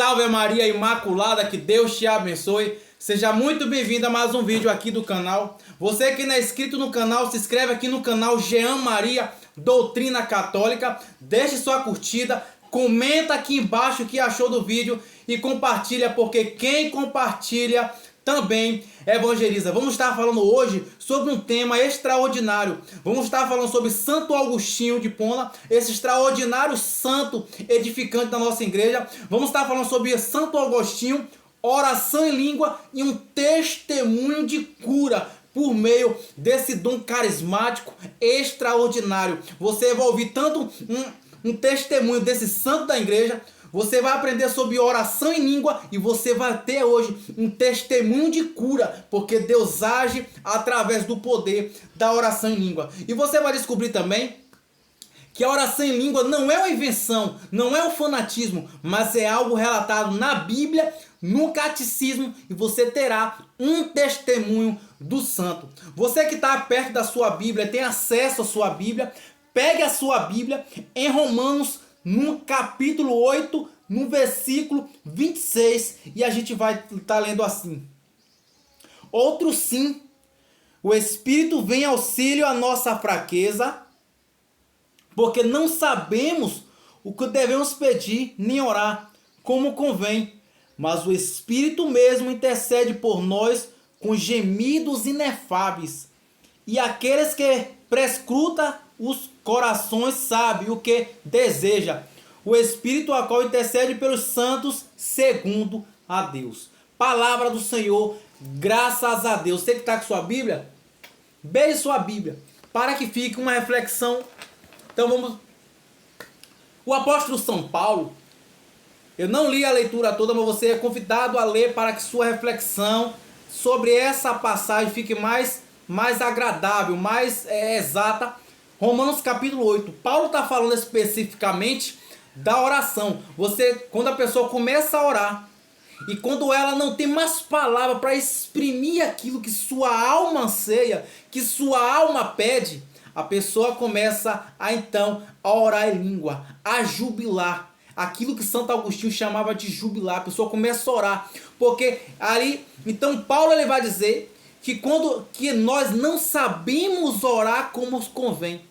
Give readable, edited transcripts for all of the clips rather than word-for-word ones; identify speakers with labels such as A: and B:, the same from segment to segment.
A: salve Maria Imaculada, que Deus te abençoe. Seja muito bem-vindo a mais um vídeo aqui do canal. Você que não é inscrito no canal, se inscreve aqui no canal Jean Maria Doutrina Católica. Deixe sua curtida, comenta aqui embaixo o que achou do vídeo e compartilha, porque quem compartilha também evangeliza. Vamos estar falando hoje sobre um tema extraordinário. Vamos estar falando sobre Santo Agostinho de Hipona, esse extraordinário santo edificante da nossa igreja. Vamos estar falando sobre Santo Agostinho, oração em língua e um testemunho de cura por meio desse dom carismático extraordinário. Você vai ouvir tanto um testemunho desse santo da igreja, você vai aprender sobre oração em língua e você vai ter hoje um testemunho de cura, porque Deus age através do poder da oração em língua. E você vai descobrir também que a oração em língua não é uma invenção, não é um fanatismo, mas é algo relatado na Bíblia, no catecismo, e você terá um testemunho do santo. Você que está perto da sua Bíblia, tem acesso à sua Bíblia, pegue a sua Bíblia em Romanos, no capítulo 8, no versículo 26, e a gente vai estar lendo assim: outro sim, o Espírito vem auxílio à nossa fraqueza, porque não sabemos o que devemos pedir nem orar como convém, mas o Espírito mesmo intercede por nós com gemidos inefáveis. E aqueles que prescrutam os corações sabem o que deseja. O Espírito a qual intercede pelos santos segundo a Deus. Palavra do Senhor, graças a Deus. Você que está com sua Bíblia, beije sua Bíblia, para que fique uma reflexão. Então vamos. O apóstolo São Paulo, eu não li a leitura toda, mas você é convidado a ler para que sua reflexão sobre essa passagem fique mais agradável, mais exata. Romanos capítulo 8. Paulo está falando especificamente da oração. Quando a pessoa começa a orar e quando ela não tem mais palavra para exprimir aquilo que sua alma anseia, que sua alma pede, a pessoa começa a orar em língua, a jubilar. Aquilo que Santo Agostinho chamava de jubilar. A pessoa começa a orar. Porque ali, então Paulo ele vai dizer que nós não sabemos orar como convém.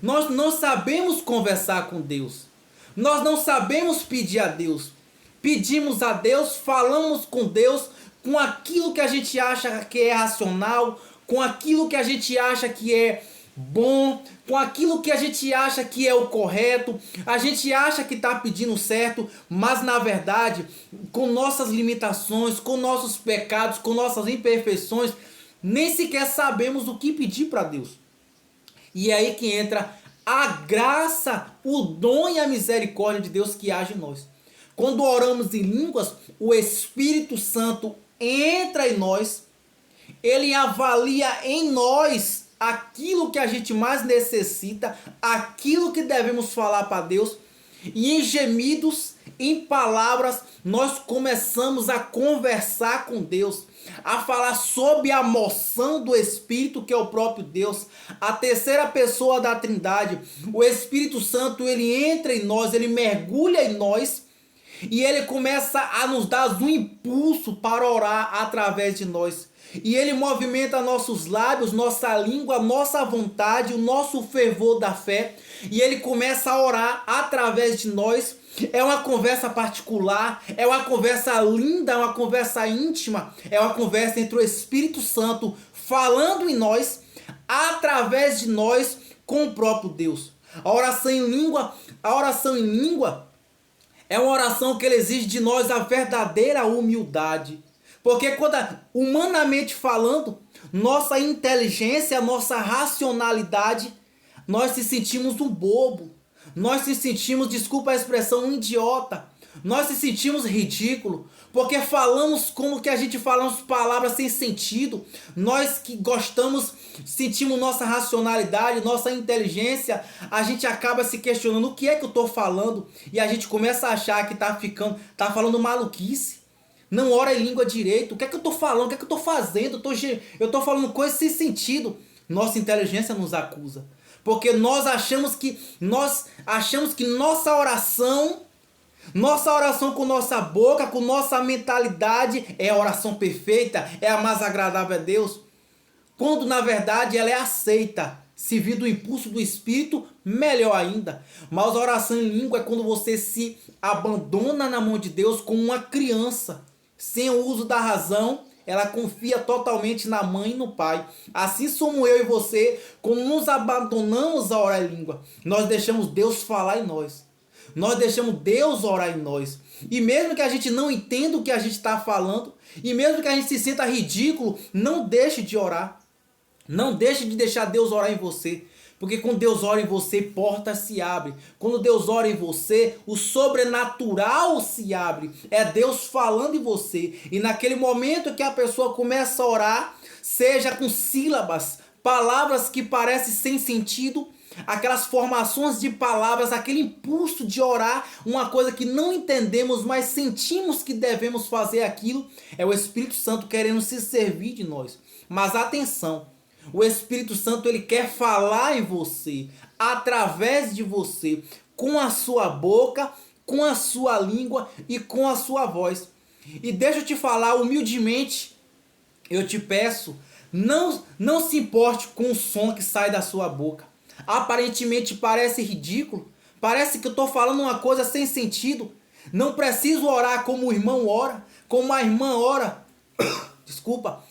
A: Nós não sabemos conversar com Deus. Nós não sabemos pedir a Deus. Pedimos a Deus, falamos com Deus com aquilo que a gente acha que é racional, com aquilo que a gente acha que é bom, com aquilo que a gente acha que é o correto. A gente acha que está pedindo certo, mas na verdade, com nossas limitações, com nossos pecados, com nossas imperfeições, nem sequer sabemos o que pedir para Deus. E é aí que entra a graça, o dom e a misericórdia de Deus que age em nós. Quando oramos em línguas, o Espírito Santo entra em nós, ele avalia em nós aquilo que a gente mais necessita, aquilo que devemos falar para Deus, e em gemidos, em palavras, nós começamos a conversar com Deus, a falar sobre a moção do Espírito, que é o próprio Deus, a terceira pessoa da Trindade. O Espírito Santo, ele entra em nós, ele mergulha em nós, e ele começa a nos dar um impulso para orar através de nós. E ele movimenta nossos lábios, nossa língua, nossa vontade, o nosso fervor da fé. E ele começa a orar através de nós. É uma conversa particular, é uma conversa linda, é uma conversa íntima. É uma conversa entre o Espírito Santo falando em nós, através de nós, com o próprio Deus. A oração em língua é uma oração que ele exige de nós a verdadeira humildade. Porque quando, humanamente falando, nossa inteligência, nossa racionalidade, nós se sentimos um bobo. Nós se sentimos, desculpa a expressão, um idiota. Nós se sentimos ridículo. Porque falamos como que a gente falamos palavras sem sentido. Nós que gostamos, sentimos nossa racionalidade, nossa inteligência, a gente acaba se questionando o que é que eu estou falando. E a gente começa a achar que tá falando maluquice. Não ora em língua direito. O que é que eu estou falando? O que é que eu estou fazendo? Eu estou falando coisas sem sentido. Nossa inteligência nos acusa. Porque nós achamos que nossa oração Nossa oração com nossa boca, com nossa mentalidade é a oração perfeita, é a mais agradável a Deus. Quando na verdade ela é aceita, se vir do impulso do Espírito, melhor ainda. Mas a oração em língua é quando você se abandona na mão de Deus como uma criança, sem o uso da razão. Ela confia totalmente na mãe e no pai. Assim somos eu e você, quando nos abandonamos a orar em língua. Nós deixamos Deus falar em nós. Nós deixamos Deus orar em nós. E mesmo que a gente não entenda o que a gente está falando, e mesmo que a gente se sinta ridículo, não deixe de orar. Não deixe de deixar Deus orar em você. Porque quando Deus ora em você, portas se abrem. Quando Deus ora em você, o sobrenatural se abre. É Deus falando em você. E naquele momento que a pessoa começa a orar, seja com sílabas, palavras que parecem sem sentido, aquelas formações de palavras, aquele impulso de orar, uma coisa que não entendemos, mas sentimos que devemos fazer aquilo, é o Espírito Santo querendo se servir de nós. Mas atenção! O Espírito Santo ele quer falar em você, através de você, com a sua boca, com a sua língua e com a sua voz. E deixa eu te falar humildemente, eu te peço, não se importe com o som que sai da sua boca. Aparentemente parece ridículo, parece que eu estou falando uma coisa sem sentido. Não preciso orar como o irmão ora, como a irmã ora. Desculpa.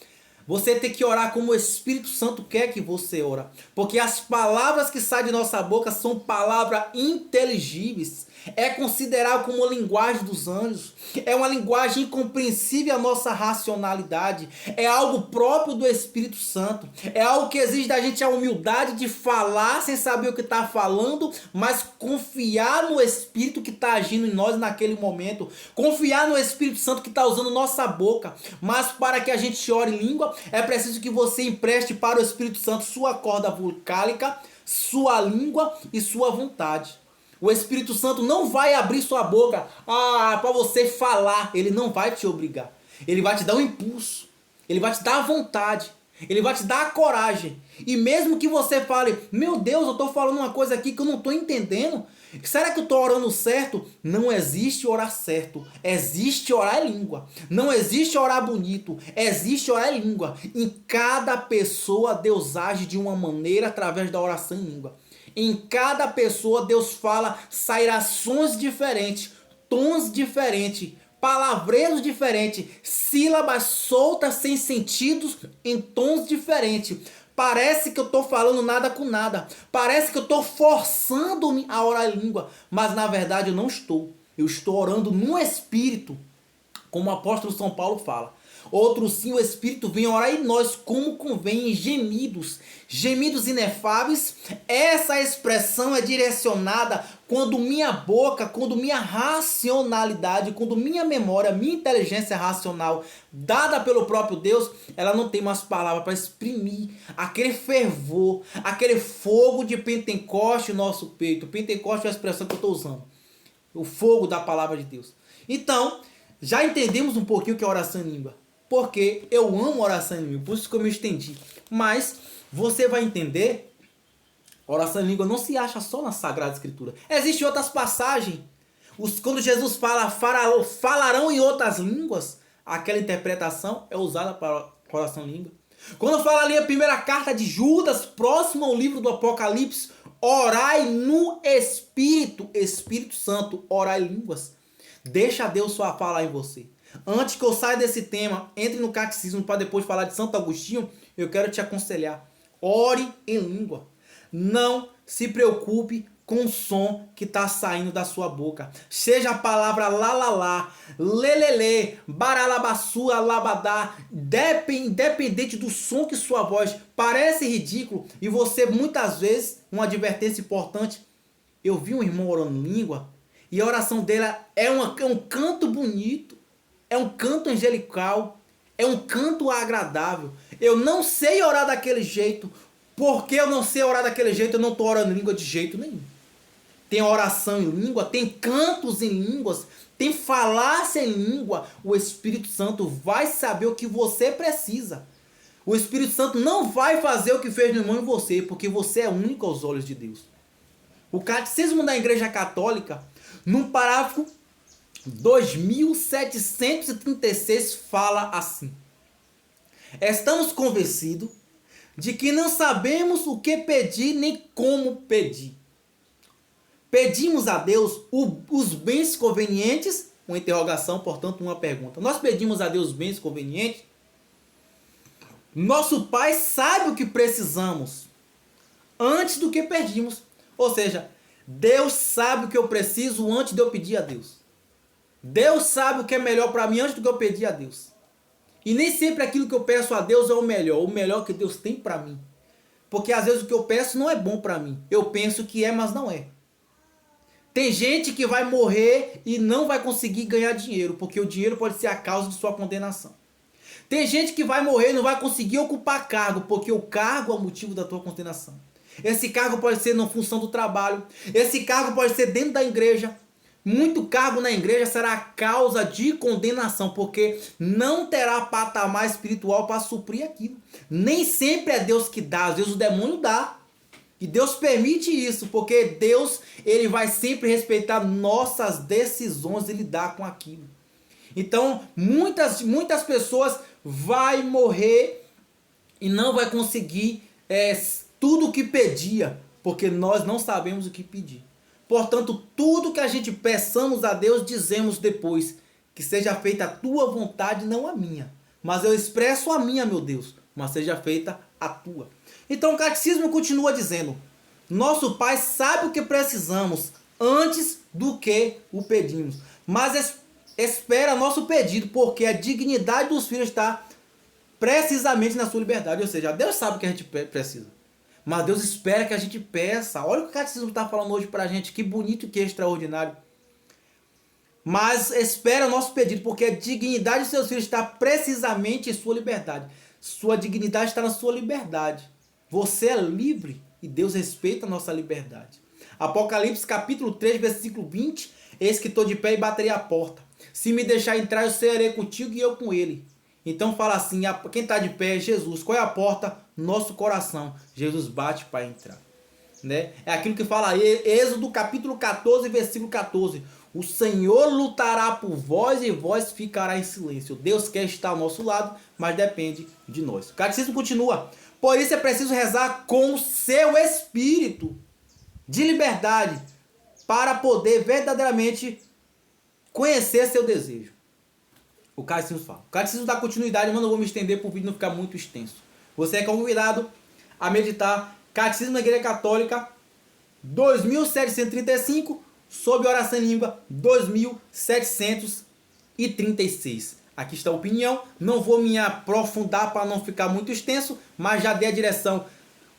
A: Você tem que orar como o Espírito Santo quer que você ora. Porque as palavras que saem de nossa boca são palavras inteligíveis. É considerado como a linguagem dos anjos. É uma linguagem incompreensível à nossa racionalidade. É algo próprio do Espírito Santo. É algo que exige da gente a humildade de falar sem saber o que está falando, mas confiar no Espírito que está agindo em nós naquele momento. Confiar no Espírito Santo que está usando nossa boca. Mas para que a gente ore em língua, é preciso que você empreste para o Espírito Santo sua corda vocálica, sua língua e sua vontade. O Espírito Santo não vai abrir sua boca para você falar. Ele não vai te obrigar. Ele vai te dar um impulso. Ele vai te dar a vontade. Ele vai te dar a coragem. E mesmo que você fale, meu Deus, eu estou falando uma coisa aqui que eu não estou entendendo. Será que eu estou orando certo? Não existe orar certo. Existe orar em língua. Não existe orar bonito. Existe orar em língua. Em cada pessoa Deus age de uma maneira através da oração em língua. Em cada pessoa Deus fala sairações diferentes, tons diferentes, palavreiros diferentes, sílabas soltas sem sentidos em tons diferentes. Parece que eu estou falando nada com nada. Parece que eu estou forçando-me a orar em língua. Mas na verdade eu não estou. Eu estou orando no Espírito. Como o apóstolo São Paulo fala. Outro sim, o Espírito vem orar em nós como convém, em gemidos. Gemidos inefáveis. Essa expressão é direcionada quando minha boca, quando minha racionalidade, quando minha memória, minha inteligência racional, dada pelo próprio Deus, ela não tem mais palavras para exprimir aquele fervor, aquele fogo de Pentecoste no nosso peito. Pentecoste é a expressão que eu estou usando. O fogo da palavra de Deus. Então, já entendemos um pouquinho o que é oração em língua. Porque eu amo oração em língua, por isso que eu me estendi. Mas você vai entender, oração em língua não se acha só na Sagrada Escritura. Existem outras passagens. Quando Jesus fala, falarão em outras línguas, aquela interpretação é usada para oração em língua. Quando fala ali a primeira carta de Judas, próximo ao livro do Apocalipse, orai no Espírito, Espírito Santo, orai em línguas. Deixa Deus só falar em você. Antes que eu saia desse tema, entre no catecismo para depois falar de Santo Agostinho, eu quero te aconselhar. Ore em língua. Não se preocupe com o som que está saindo da sua boca. Seja a palavra lalalá, lelele, baralabassu, alabadá, independente do som que sua voz parece ridículo. E você muitas vezes, uma advertência importante, eu vi um irmão orando em língua e a oração dele é um canto bonito. É um canto angelical, é um canto agradável. Eu não sei orar daquele jeito. Porque eu não sei orar daquele jeito, eu não estou orando em língua de jeito nenhum. Tem oração em língua, tem cantos em línguas, tem falácia em língua. O Espírito Santo vai saber o que você precisa. O Espírito Santo não vai fazer o que fez no irmão em você, porque você é único aos olhos de Deus. O Catecismo da Igreja Católica, num parágrafo 2736 fala assim: estamos convencidos de que não sabemos o que pedir nem como pedir. Pedimos a Deus os bens convenientes, uma interrogação, portanto uma pergunta. Nós pedimos a Deus bens convenientes? Nosso Pai sabe o que precisamos antes do que pedimos. Ou seja, Deus sabe o que eu preciso antes de eu pedir a Deus. Deus sabe o que é melhor para mim antes do que eu pedir a Deus. E nem sempre aquilo que eu peço a Deus é o melhor que Deus tem para mim. Porque às vezes o que eu peço não é bom para mim. Eu penso que é, mas não é. Tem gente que vai morrer e não vai conseguir ganhar dinheiro, porque o dinheiro pode ser a causa de sua condenação. Tem gente que vai morrer e não vai conseguir ocupar cargo, porque o cargo é o motivo da tua condenação. Esse cargo pode ser na função do trabalho, esse cargo pode ser dentro da igreja. Muito cargo na igreja será a causa de condenação, porque não terá patamar espiritual para suprir aquilo. Nem sempre é Deus que dá, às vezes o demônio dá. E Deus permite isso, porque Deus, ele vai sempre respeitar nossas decisões e lidar com aquilo. Então, muitas pessoas vão morrer e não vai conseguir tudo o que pedia, porque nós não sabemos o que pedir. Portanto, tudo que a gente peçamos a Deus, dizemos depois, que seja feita a tua vontade, não a minha. Mas eu expresso a minha, meu Deus, mas seja feita a tua. Então o catecismo continua dizendo: nosso Pai sabe o que precisamos antes do que o pedimos, mas espera nosso pedido, porque a dignidade dos filhos está precisamente na sua liberdade. Ou seja, Deus sabe o que a gente precisa, mas Deus espera que a gente peça. Olha o que o catecismo está falando hoje para a gente, que bonito e que extraordinário. Mas espera o nosso pedido, porque a dignidade dos seus filhos está precisamente em sua liberdade. Sua dignidade está na sua liberdade. Você é livre e Deus respeita a nossa liberdade. Apocalipse capítulo 3, versículo 20. Eis que estou de pé e baterei a porta. Se me deixar entrar, eu serei contigo e eu com ele. Então fala assim, quem está de pé é Jesus. Qual é a porta? Nosso coração. Jesus bate para entrar. Né? É aquilo que fala Êxodo capítulo 14, versículo 14. O Senhor lutará por vós e vós ficará em silêncio. Deus quer estar ao nosso lado, mas depende de nós. O catecismo continua. Por isso é preciso rezar com o seu espírito de liberdade para poder verdadeiramente conhecer seu desejo. O catecismo fala. O catecismo dá continuidade, mas não vou me estender para o vídeo não ficar muito extenso. Você é convidado a meditar Catecismo da Igreja Católica 2735 sob oração em língua 2736. Aqui está a opinião. Não vou me aprofundar para não ficar muito extenso, mas já dei a direção.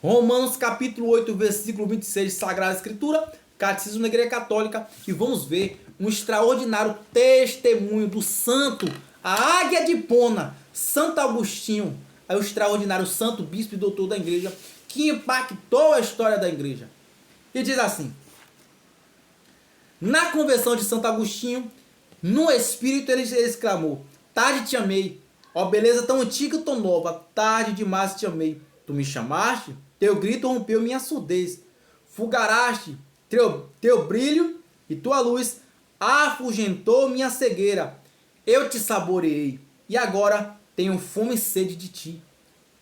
A: Romanos capítulo 8, versículo 26, Sagrada Escritura, Catecismo da Igreja Católica, e vamos ver um extraordinário testemunho do santo, a águia de Hipona, Santo Agostinho, é o extraordinário santo bispo e doutor da igreja, que impactou a história da igreja. E diz assim: na conversão de Santo Agostinho, no espírito ele exclamou: tarde te amei, ó beleza tão antiga e tão nova, tarde demais te amei. Tu me chamaste, teu grito rompeu minha surdez, fulgaraste teu brilho e tua luz afugentou minha cegueira. Eu te saboreei e agora tenho fome e sede de ti.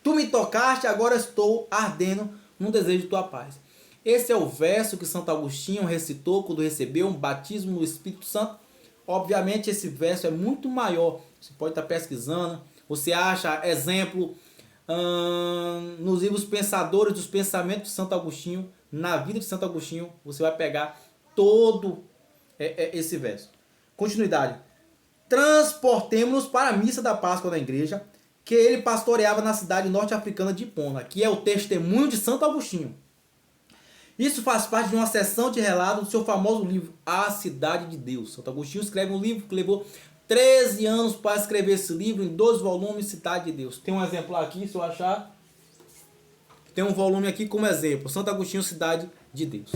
A: Tu me tocaste, agora estou ardendo no desejo de tua paz. Esse é o verso que Santo Agostinho recitou quando recebeu um batismo no Espírito Santo. Obviamente esse verso é muito maior. Você pode estar pesquisando. Você acha exemplo nos livros Pensadores dos Pensamentos de Santo Agostinho. Na vida de Santo Agostinho você vai pegar todo esse verso. Continuidade. Transportemos-nos para a missa da Páscoa da igreja, que ele pastoreava na cidade norte-africana de Hipona, que é o testemunho de Santo Agostinho. Isso faz parte de uma seção de relatos do seu famoso livro, A Cidade de Deus. Santo Agostinho escreve um livro que levou 13 anos para escrever esse livro, em 2 volumes, Cidade de Deus. Tem um exemplar aqui, se eu achar. Tem um volume aqui como exemplo, Santo Agostinho, Cidade de Deus.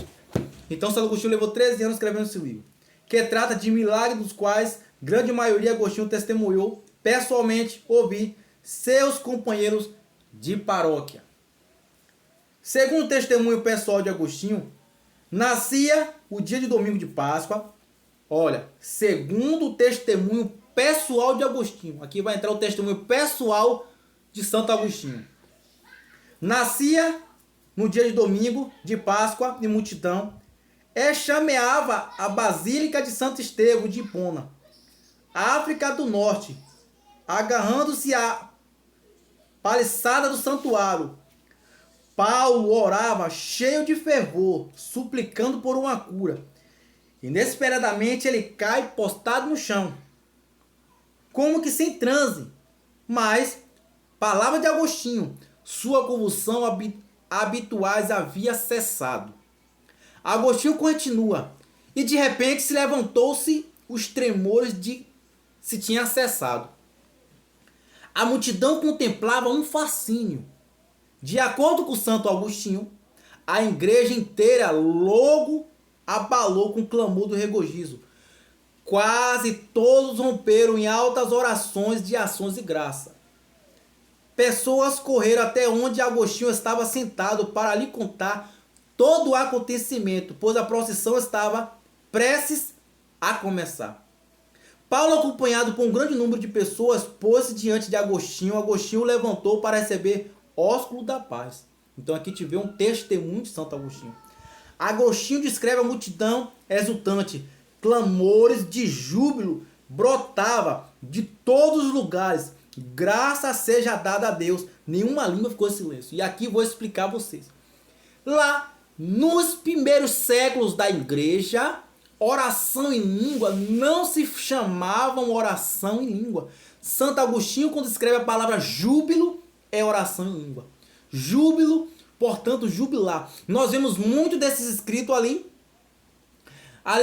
A: Então Santo Agostinho levou 13 anos escrevendo esse livro, que trata de milagres dos quais grande maioria Agostinho testemunhou pessoalmente, ouvir seus companheiros de paróquia. Segundo o testemunho pessoal de Agostinho, nascia o dia de domingo de Páscoa, Olha, segundo o testemunho pessoal de Agostinho, aqui vai entrar o testemunho pessoal de Santo Agostinho. Nascia no dia de domingo, de Páscoa, de multidão, chameava a Basílica de Santo Estevão de Hipona, África do Norte, agarrando-se à paliçada do santuário. Paulo orava cheio de fervor, suplicando por uma cura. Inesperadamente ele cai postado no chão, como que sem transe. Mas, palavra de Agostinho, sua convulsão habituais havia cessado. Agostinho continua, e de repente se levantou-se os tremores de se tinha cessado. A multidão contemplava um fascínio. De acordo com Santo Agostinho, a igreja inteira logo abalou com o clamor do regozijo. Quase todos romperam em altas orações de ações de graça. Pessoas correram até onde Agostinho estava sentado para lhe contar todo o acontecimento, pois a procissão estava prestes a começar. Paulo, acompanhado por um grande número de pessoas, pôs-se diante de Agostinho. Agostinho levantou para receber ósculo da paz. Então aqui te vê um testemunho de Santo Agostinho. Agostinho descreve a multidão exultante. Clamores de júbilo brotava de todos os lugares. Graça seja dada a Deus. Nenhuma língua ficou em silêncio. E aqui vou explicar a vocês. Lá, nos primeiros séculos da igreja, oração em língua não se chamavam oração em língua. Santo Agostinho, quando escreve a palavra júbilo, é oração em língua. Júbilo, portanto, jubilar. Nós vemos muito desses escritos ali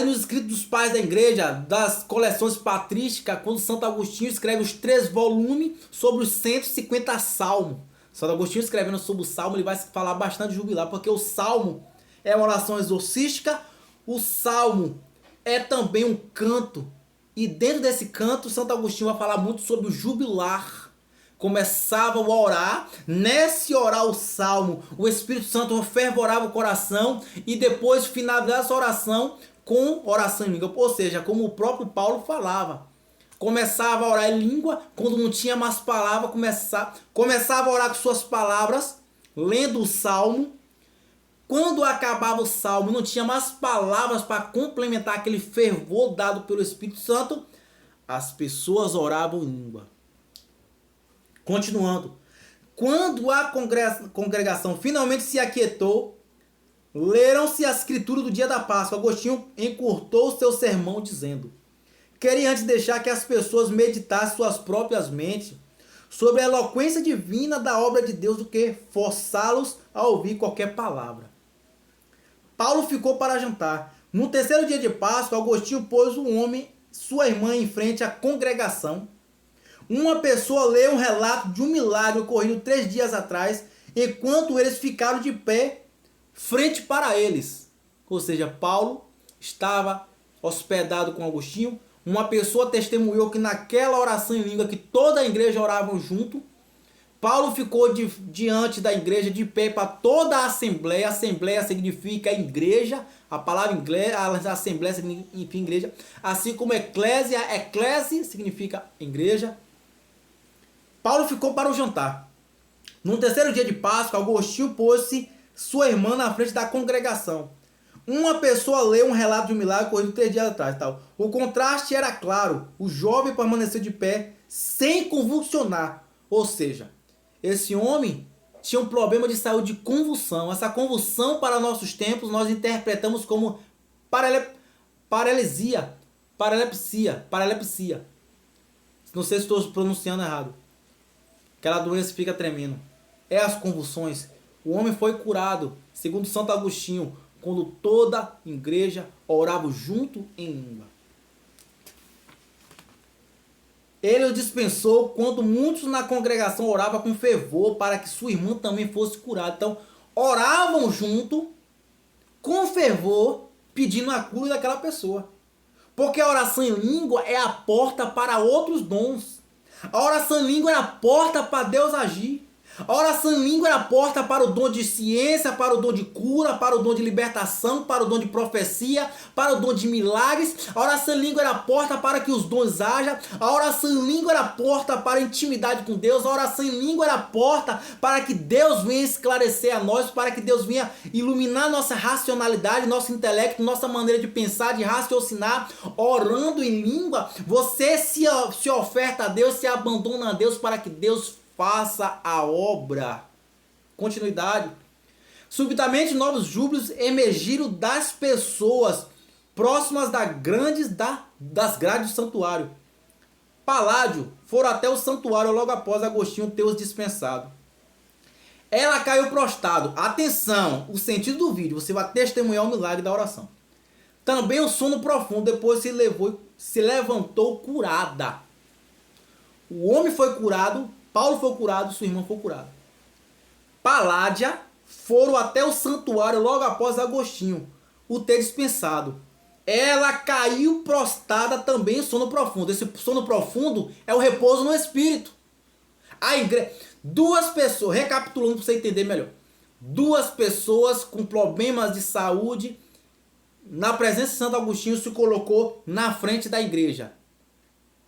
A: nos escritos dos pais da igreja, das coleções patrísticas, quando Santo Agostinho escreve os 3 volumes sobre os 150 salmos. Santo Agostinho escrevendo sobre o salmo, ele vai falar bastante de jubilar, porque o salmo é uma oração exorcística, o salmo é também um canto, e dentro desse canto, Santo Agostinho vai falar muito sobre o jubilar. Começavam a orar, nesse orar o salmo, o Espírito Santo fervorava o coração, e depois finalizava essa oração com oração em língua, ou seja, como o próprio Paulo falava. Começava a orar em língua, quando não tinha mais palavra, começava a orar com suas palavras, lendo o salmo. Quando acabava o salmo, não tinha mais palavras para complementar aquele fervor dado pelo Espírito Santo, as pessoas oravam em língua. Continuando. Quando a congregação finalmente se aquietou, leram-se as escrituras do dia da Páscoa. Agostinho encurtou seu sermão dizendo: queria antes deixar que as pessoas meditassem suas próprias mentes sobre a eloquência divina da obra de Deus do que forçá-los a ouvir qualquer palavra. Paulo ficou para jantar. No terceiro dia de Páscoa, Agostinho pôs um homem, sua irmã, em frente à congregação. Uma pessoa leu um relato de um milagre ocorrido 3 dias atrás, enquanto eles ficaram de pé frente para eles. Ou seja, Paulo estava hospedado com Agostinho. Uma pessoa testemunhou que naquela oração em língua que toda a igreja orava junto, Paulo ficou diante da igreja de pé para toda a assembleia. Assembleia significa igreja. A palavra inglesa, a assembleia significa igreja. Assim como eclésia significa igreja. Paulo ficou para o jantar. No terceiro dia de Páscoa, Agostinho pôs-se sua irmã na frente da congregação. Uma pessoa leu um relato de um milagre ocorrido 3 dias atrás. Tal. O contraste era claro. O jovem permaneceu de pé sem convulsionar. Ou seja, esse homem tinha um problema de saúde de convulsão. Essa convulsão, para nossos tempos, nós interpretamos como paralisia. Não sei se estou pronunciando errado. Aquela doença fica tremendo. É as convulsões. O homem foi curado, segundo Santo Agostinho, quando toda a igreja orava junto em língua. Ele o dispensou quando muitos na congregação oravam com fervor para que sua irmã também fosse curada. Então, oravam junto, com fervor, pedindo a cura daquela pessoa. Porque a oração em língua é a porta para outros dons. A oração em língua é a porta para Deus agir. A oração em língua era a porta para o dom de ciência, para o dom de cura, para o dom de libertação, para o dom de profecia, para o dom de milagres. A oração em língua era a porta para que os dons hajam. A oração em língua era a porta para a intimidade com Deus. A oração em língua era a porta para que Deus venha esclarecer a nós, para que Deus venha iluminar nossa racionalidade, nosso intelecto, nossa maneira de pensar, de raciocinar. Orando em língua, você se oferta a Deus, se abandona a Deus para que Deus faça a obra. Continuidade. Subitamente novos júbilos emergiram das pessoas próximas das grades do santuário. Paládio foram até o santuário logo após Agostinho ter os dispensado. Ela caiu prostrado. Atenção, o sentido do vídeo, você vai testemunhar o milagre da oração. Também o sono profundo, depois se levantou curada. O homem foi curado, Paulo foi curado, sua irmã foi curada. Paládia foram até o santuário logo após Agostinho o ter dispensado. Ela caiu prostrada também em sono profundo. Esse sono profundo é o repouso no espírito. Duas pessoas, recapitulando para você entender melhor. Duas pessoas com problemas de saúde, na presença de Santo Agostinho, se colocou na frente da igreja,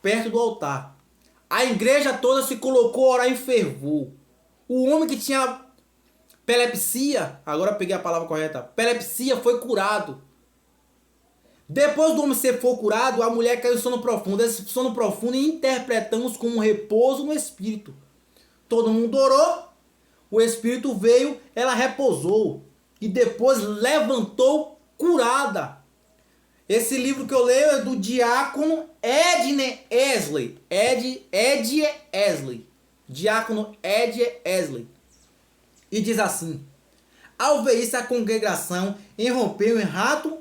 A: perto do altar. A igreja toda se colocou a orar em fervor. O homem que tinha epilepsia, agora eu peguei a palavra correta, epilepsia, foi curado. Depois do homem ser curado, a mulher caiu em sono profundo. Esse sono profundo interpretamos como um repouso no espírito. Todo mundo orou, o espírito veio, ela repousou e depois levantou curada. Esse livro que eu leio é do diácono Edne Esley. Ed Esley. Diácono Ed Esley. E diz assim: ao ver isso, a congregação irrompeu em rato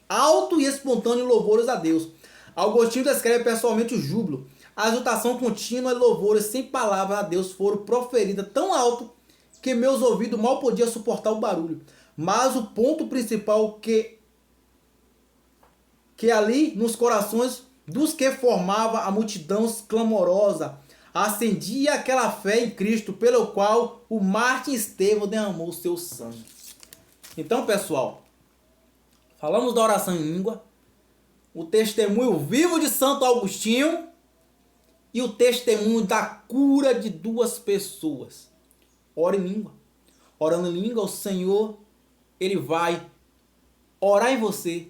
A: alto e espontâneo louvores a Deus. Agostinho descreve pessoalmente o júbilo. A exultação contínua e louvores sem palavras a Deus foram proferidas tão alto que meus ouvidos mal podiam suportar o barulho. Mas o ponto principal que ali nos corações dos que formava a multidão clamorosa acendia aquela fé em Cristo pelo qual o mártir Estevão derramou seu sangue. Então, pessoal, falamos da oração em língua, o testemunho vivo de Santo Agostinho e o testemunho da cura de duas pessoas. Ora em língua. Orando em língua, o Senhor, Ele vai orar em você.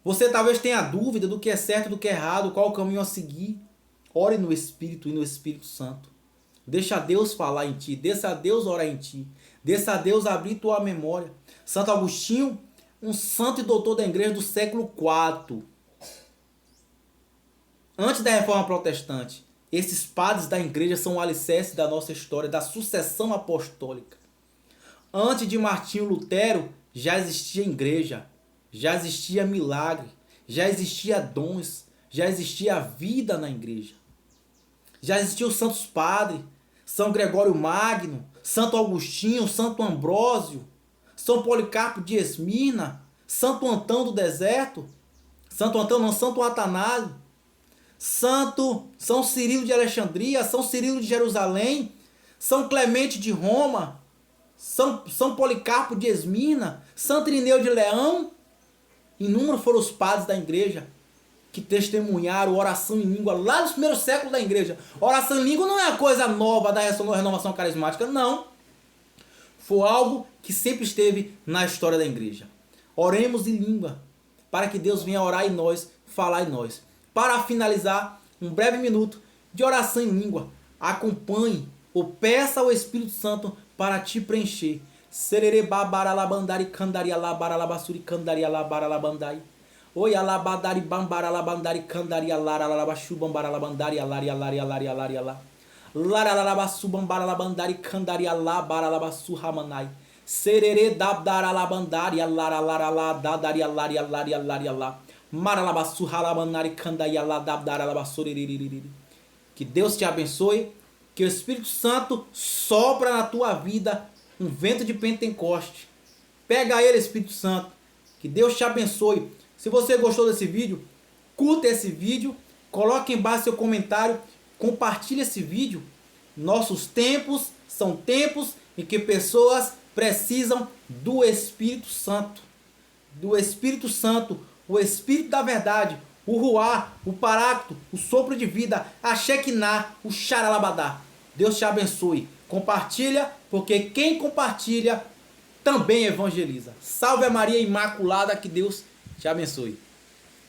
A: Você talvez tenha dúvida do que é certo e do que é errado, qual o caminho a seguir. Ore no Espírito e no Espírito Santo. Deixa Deus falar em ti, deixa Deus orar em ti, deixa Deus abrir tua memória. Santo Agostinho, um santo e doutor da igreja do século IV. Antes da Reforma Protestante, esses padres da igreja são o alicerce da nossa história, da sucessão apostólica. Antes de Martinho Lutero, já existia igreja, já existia milagre, já existia dons, já existia vida na igreja. Já existiam os santos padres, São Gregório Magno, Santo Agostinho, Santo Ambrósio, São Policarpo de Esmirna, Santo Antão do Deserto, Santo Atanásio, São Cirilo de Alexandria, São Cirilo de Jerusalém, São Clemente de Roma, São Policarpo de Esmirna, Santo Irineu de Leão. Inúmeros foram os padres da igreja que testemunharam oração em língua lá nos primeiros séculos da igreja. Oração em língua não é uma coisa nova da renovação carismática, não. Foi algo que sempre esteve na história da igreja. Oremos em língua, para que Deus venha orar em nós, falar em nós. Para finalizar, um breve minuto de oração em língua. Acompanhe ou peça ao Espírito Santo para te preencher. Serere babaralabandari candaria labaralabassuri candaria labaralabandai. Oi alabadari bambaralabandari candaria laralabachubambaralabandari alari alari alari alari alá. Laralabasubambaralabandari candaria labaralabassurramanai. Serere dabdaralabandari alarala dadaria alari alari alari alá. Maralabassurralamanari candaria ladabdaralabassuriri. Que Deus te abençoe, que o Espírito Santo sopra na tua vida um vento de Pentecoste. Pega ele, Espírito Santo. Que Deus te abençoe. Se você gostou desse vídeo, curta esse vídeo, coloque embaixo seu comentário, compartilhe esse vídeo Nossos tempos são tempos em que pessoas precisam do Espírito Santo. Do Espírito Santo, o Espírito da verdade, o Ruá, o Paráclito, o sopro de vida, a Shekinah, o Xaralabadá. Deus te abençoe. Compartilha, porque quem compartilha também evangeliza. Salve a Maria Imaculada, que Deus te abençoe.